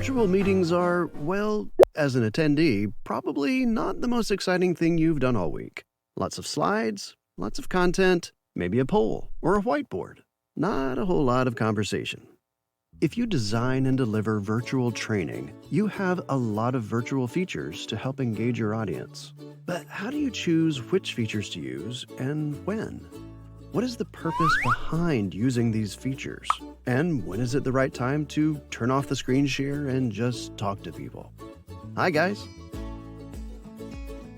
Virtual meetings are, well, as an attendee, probably not the most exciting thing you've done all week. Lots of slides, lots of content, maybe a poll or a whiteboard. Not a whole lot of conversation. If you design and deliver virtual training, you have a lot of virtual features to help engage your audience. But how do you choose which features to use and when? What is the purpose behind using these features? And when is it the right time to turn off the screen share and just talk to people? Hi, guys.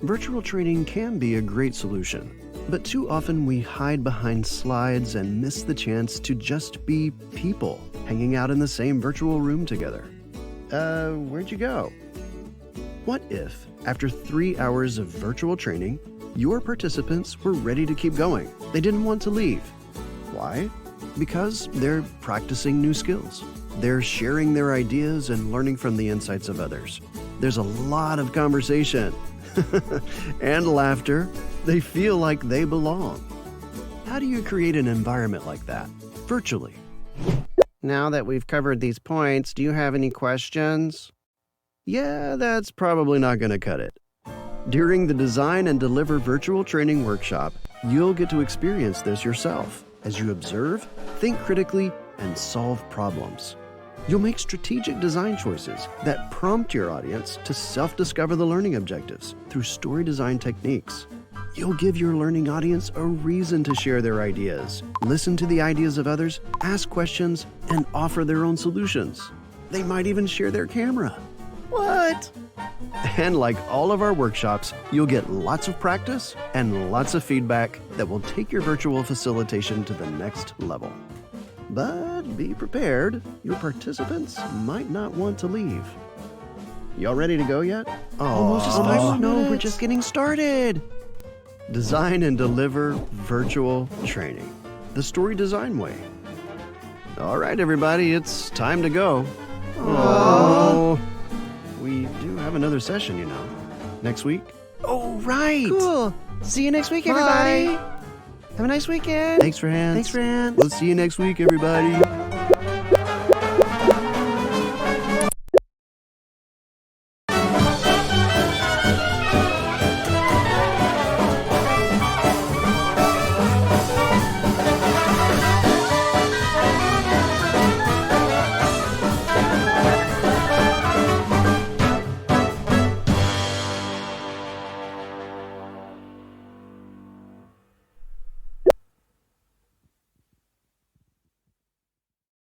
Virtual training can be a great solution, but too often we hide behind slides and miss the chance to just be people hanging out in the same virtual room together. Where'd you go? What if, after 3 hours of virtual training, your participants were ready to keep going? They didn't want to leave. Why? Because they're practicing new skills. They're sharing their ideas and learning from the insights of others. There's a lot of conversation and laughter. They feel like they belong. How do you create an environment like that, virtually? Now that we've covered these points, do you have any questions? Yeah, that's probably not going to cut it. During the Design and Deliver Virtual Training Workshop, you'll get to experience this yourself as you observe, think critically, and solve problems. You'll make strategic design choices that prompt your audience to self-discover the learning objectives through story design techniques. You'll give your learning audience a reason to share their ideas, listen to the ideas of others, ask questions, and offer their own solutions. They might even share their camera. What? And like all of our workshops, you'll get lots of practice and lots of feedback that will take your virtual facilitation to the next level. But be prepared, your participants might not want to leave. Y'all ready to go yet? Almost just 5 more no, minutes. we're just getting started. Design and deliver virtual training, the story design way. All right, everybody, it's time to go. Oh, we do have another session, you know, next week. Oh, right. Cool. See you next week, everybody. Bye. Have a nice weekend. Thanks, friends. Thanks, friends. We'll see you next week, everybody.